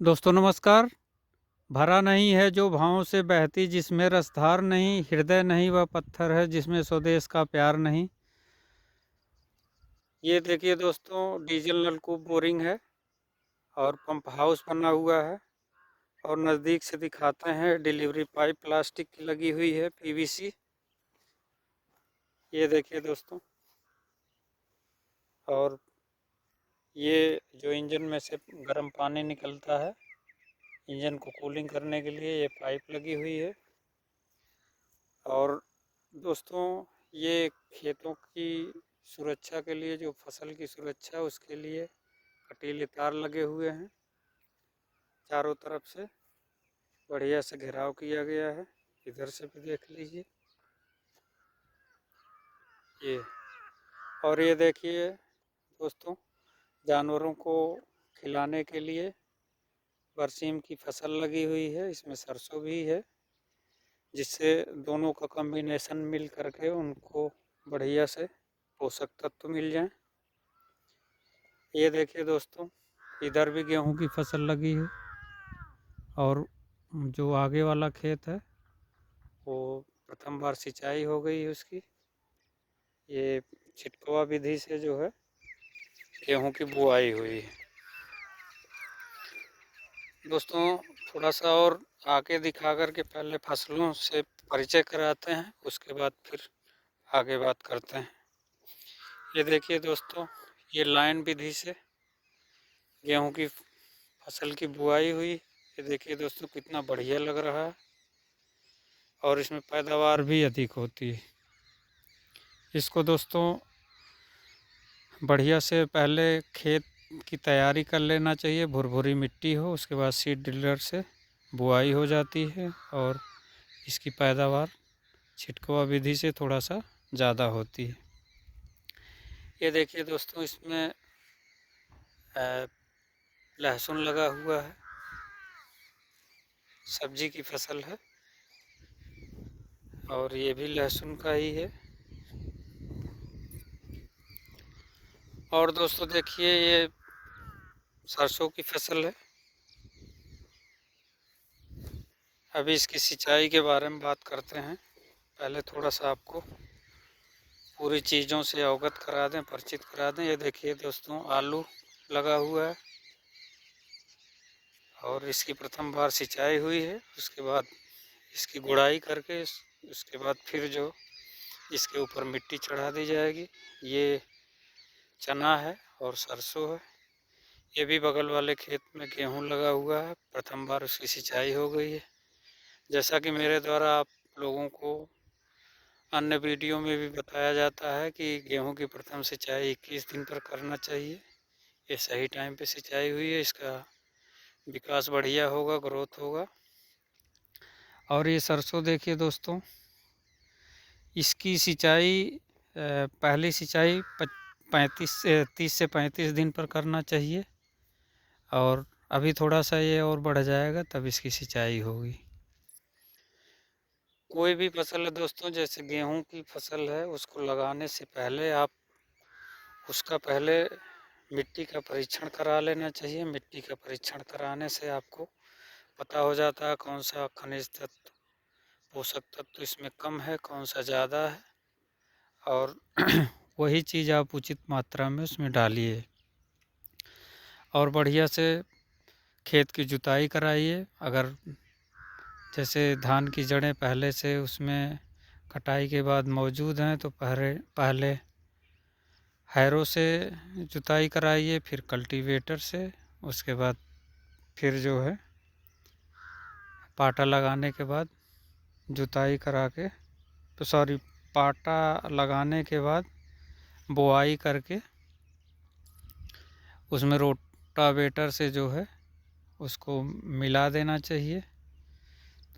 दोस्तों नमस्कार। भरा नहीं है जो भावों से बहती, जिसमें रसधार नहीं, हृदय नहीं वह पत्थर है, जिसमें स्वदेश का प्यार नहीं। ये देखिए दोस्तों, डीजल नलकूप बोरिंग है और पंप हाउस बना हुआ है। और नज़दीक से दिखाते हैं, डिलीवरी पाइप प्लास्टिक की लगी हुई है, पीवीसी। ये देखिए दोस्तों, और ये जो इंजन में से गर्म पानी निकलता है इंजन को कूलिंग करने के लिए, ये पाइप लगी हुई है। और दोस्तों, ये खेतों की सुरक्षा के लिए, जो फसल की सुरक्षा उसके लिए कटीले तार लगे हुए हैं। चारों तरफ से बढ़िया से घेराव किया गया है। इधर से भी देख लीजिए ये। और ये देखिए दोस्तों, जानवरों को खिलाने के लिए बरसीम की फसल लगी हुई है, इसमें सरसों भी है, जिससे दोनों का कॉम्बिनेशन मिल करके उनको बढ़िया से पोषक तत्व मिल जाए। ये देखिए दोस्तों, इधर भी गेहूं की फसल लगी है। और जो आगे वाला खेत है वो प्रथम बार सिंचाई हो गई है उसकी। ये छिटकुआ विधि से जो है गेहूं की बुआई हुई है। दोस्तों, थोड़ा सा और आगे दिखा कर के पहले फसलों से परिचय कराते हैं, उसके बाद फिर आगे बात करते हैं। ये देखिए दोस्तों, ये लाइन विधि से गेहूं की फसल की बुआई हुई। ये देखिए दोस्तों, कितना बढ़िया लग रहा है और इसमें पैदावार भी अधिक होती है। इसको दोस्तों बढ़िया से पहले खेत की तैयारी कर लेना चाहिए, भुरभुरी मिट्टी हो, उसके बाद सीड ड्रिलर से बुआई हो जाती है और इसकी पैदावार छिटकुआ विधि से थोड़ा सा ज़्यादा होती है। ये देखिए दोस्तों, इसमें लहसुन लगा हुआ है, सब्जी की फसल है और ये भी लहसुन का ही है। और दोस्तों देखिए, ये सरसों की फसल है। अभी इसकी सिंचाई के बारे में बात करते हैं। पहले थोड़ा सा आपको पूरी चीज़ों से अवगत करा दें, परिचित करा दें। ये देखिए दोस्तों, आलू लगा हुआ है और इसकी प्रथम बार सिंचाई हुई है। उसके बाद इसकी गुड़ाई करके उसके बाद फिर जो इसके ऊपर मिट्टी चढ़ा दी जाएगी। ये चना है और सरसों है। ये भी बगल वाले खेत में गेहूं लगा हुआ है, प्रथम बार उसकी सिंचाई हो गई है। जैसा कि मेरे द्वारा आप लोगों को अन्य वीडियो में भी बताया जाता है कि गेहूं की प्रथम सिंचाई 21 दिन पर करना चाहिए। ये सही टाइम पे सिंचाई हुई है, इसका विकास बढ़िया होगा, ग्रोथ होगा। और ये सरसों देखिए दोस्तों, इसकी सिंचाई पहली सिंचाई 30 से 35 दिन पर करना चाहिए और अभी थोड़ा सा ये और बढ़ जाएगा तब इसकी सिंचाई होगी। कोई भी फसल है दोस्तों, जैसे गेहूं की फसल है, उसको लगाने से पहले आप उसका पहले मिट्टी का परीक्षण करा लेना चाहिए। मिट्टी का परीक्षण कराने से आपको पता हो जाता है कौन सा खनिज तत्व, पोषक तत्व इसमें कम है, कौन सा ज़्यादा है। और वही चीज़ आप उचित मात्रा में उसमें डालिए और बढ़िया से खेत की जुताई कराइए। अगर जैसे धान की जड़ें पहले से उसमें कटाई के बाद मौजूद हैं तो पहले हैरो से जुताई कराइए, फिर कल्टीवेटर से, उसके बाद फिर जो है पाटा लगाने के बाद जुताई करा के, तो सॉरी, पाटा लगाने के बाद बुआई करके उसमें रोटावेटर से जो है उसको मिला देना चाहिए।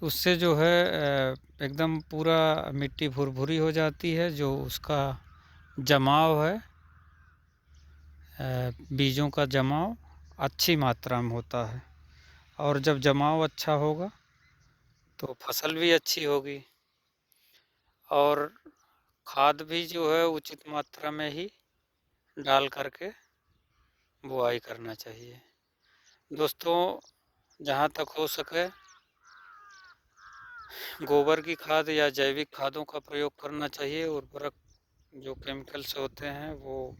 तो उससे जो है एकदम पूरा मिट्टी भुरभुरी हो जाती है। जो उसका जमाव है, बीजों का जमाव अच्छी मात्रा में होता है और जब जमाव अच्छा होगा तो फसल भी अच्छी होगी। और खाद भी जो है उचित मात्रा में ही डाल करके बुआई करना चाहिए। दोस्तों, जहाँ तक हो सके गोबर की खाद या जैविक खादों का प्रयोग करना चाहिए। उर्वरक जो केमिकल्स होते हैं वो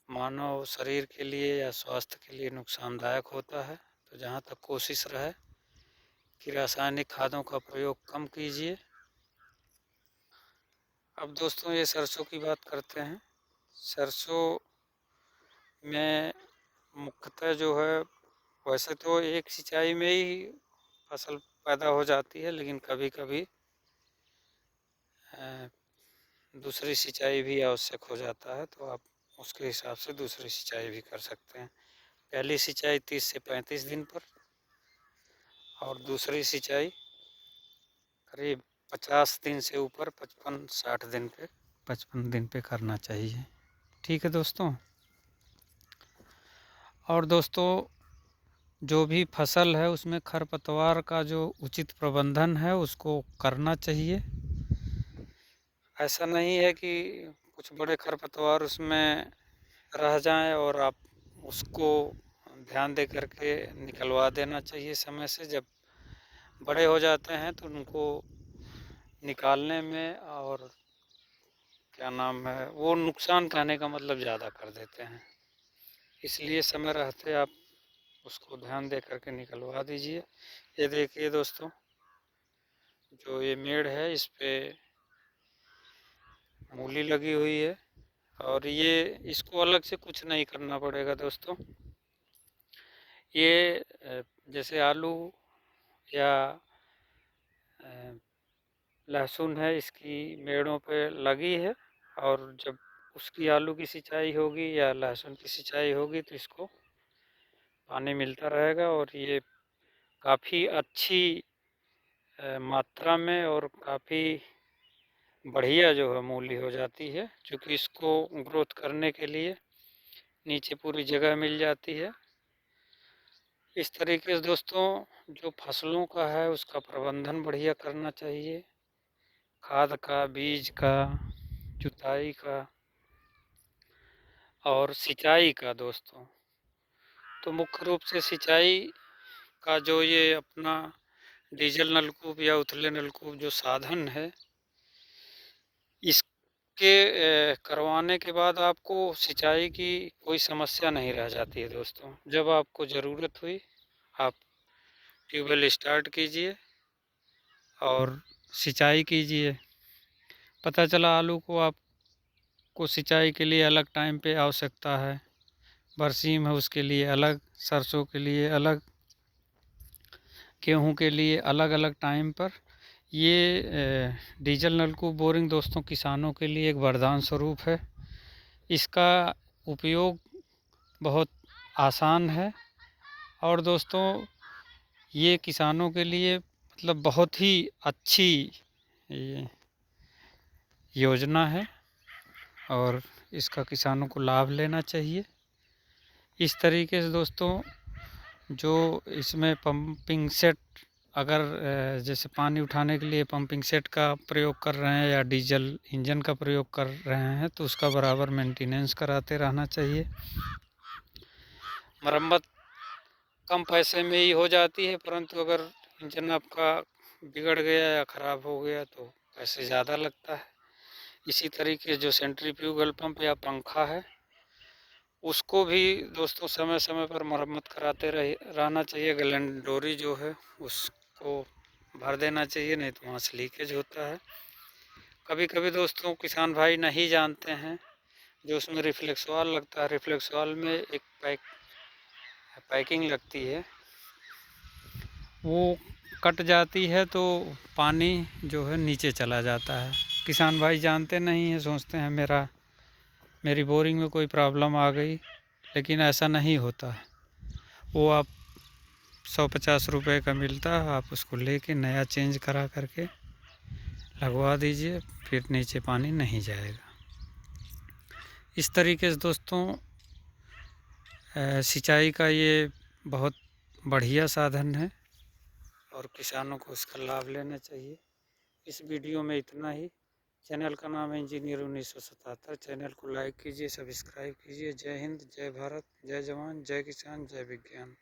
मानव शरीर के लिए या स्वास्थ्य के लिए नुकसानदायक होता है। तो जहाँ तक कोशिश रहे कि रासायनिक खादों का प्रयोग कम कीजिए। अब दोस्तों ये सरसों की बात करते हैं। सरसों में मुख्यतः जो है, वैसे तो एक सिंचाई में ही फसल पैदा हो जाती है, लेकिन कभी कभी दूसरी सिंचाई भी आवश्यक हो जाता है, तो आप उसके हिसाब से दूसरी सिंचाई भी कर सकते हैं। पहली सिंचाई 30 से 35 दिन पर और दूसरी सिंचाई करीब 50 दिन से ऊपर 55 दिन पे करना चाहिए। ठीक है दोस्तों। और दोस्तों जो भी फसल है उसमें खरपतवार का जो उचित प्रबंधन है उसको करना चाहिए। ऐसा नहीं है कि कुछ बड़े खरपतवार उसमें रह जाएं और आप उसको ध्यान दे करके निकलवा देना चाहिए समय से। जब बड़े हो जाते हैं तो उनको निकालने में और क्या नाम है वो नुकसान कहने का मतलब ज़्यादा कर देते हैं। इसलिए समय रहते आप उसको ध्यान दे करके निकलवा दीजिए। ये देखिए दोस्तों, जो ये मेड़ है इस पे मूली लगी हुई है और ये इसको अलग से कुछ नहीं करना पड़ेगा दोस्तों। ये जैसे आलू या लहसुन है, इसकी मेड़ों पे लगी है और जब उसकी आलू की सिंचाई होगी या लहसुन की सिंचाई होगी तो इसको पानी मिलता रहेगा और ये काफ़ी अच्छी मात्रा में और काफ़ी बढ़िया जो है मूली हो जाती है, क्योंकि इसको ग्रोथ करने के लिए नीचे पूरी जगह मिल जाती है। इस तरीके से दोस्तों जो फसलों का है उसका प्रबंधन बढ़िया करना चाहिए। खाद का, बीज का, जुताई का और सिंचाई का दोस्तों। तो मुख्य रूप से सिंचाई का जो ये अपना डीजल नलकूप या उथले नलकूप जो साधन है, इसके करवाने के बाद आपको सिंचाई की कोई समस्या नहीं रह जाती है दोस्तों। जब आपको ज़रूरत हुई आप ट्यूबवेल स्टार्ट कीजिए और सिंचाई कीजिए। पता चला आलू को आपको सिंचाई के लिए अलग टाइम पे आवश्यकता है, बरसीम है उसके लिए अलग, सरसों के लिए अलग, गेहूँ के लिए अलग अलग टाइम पर। ये डीजल नलकूप बोरिंग दोस्तों किसानों के लिए एक वरदान स्वरूप है। इसका उपयोग बहुत आसान है और दोस्तों ये किसानों के लिए मतलब बहुत ही अच्छी ये योजना है और इसका किसानों को लाभ लेना चाहिए। इस तरीके से दोस्तों जो इसमें पंपिंग सेट, अगर जैसे पानी उठाने के लिए पंपिंग सेट का प्रयोग कर रहे हैं या डीजल इंजन का प्रयोग कर रहे हैं तो उसका बराबर मेंटेनेंस कराते रहना चाहिए। मरम्मत कम पैसे में ही हो जाती है, परंतु अगर इंजन आपका बिगड़ गया या ख़राब हो गया तो पैसे ज़्यादा लगता है। इसी तरीके जो सेंट्रीफ्यूगल पंप या पंखा है उसको भी दोस्तों समय समय पर मरम्मत कराते रहना चाहिए। गैलेंडोरी जो है उसको भर देना चाहिए, नहीं तो वहाँ से लीकेज होता है। कभी कभी दोस्तों किसान भाई नहीं जानते हैं, जो उसमें रिफ्लेक्स वाल्व लगता है, रिफ्लेक्स वाल्व में एक पैकिंग लगती है, वो कट जाती है तो पानी जो है नीचे चला जाता है। किसान भाई जानते नहीं हैं, सोचते हैं मेरी बोरिंग में कोई प्रॉब्लम आ गई, लेकिन ऐसा नहीं होता है। वो आप 150 रुपये का मिलता है, आप उसको लेके नया चेंज करा करके लगवा दीजिए, फिर नीचे पानी नहीं जाएगा। इस तरीके से दोस्तों सिंचाई का ये बहुत बढ़िया साधन है और किसानों को इसका लाभ लेना चाहिए। इस वीडियो में इतना ही। चैनल का नाम है इंजीनियर 1977। चैनल को लाइक कीजिए, सब्सक्राइब कीजिए। जय हिंद, जय भारत, जय जवान, जय किसान, जय विज्ञान।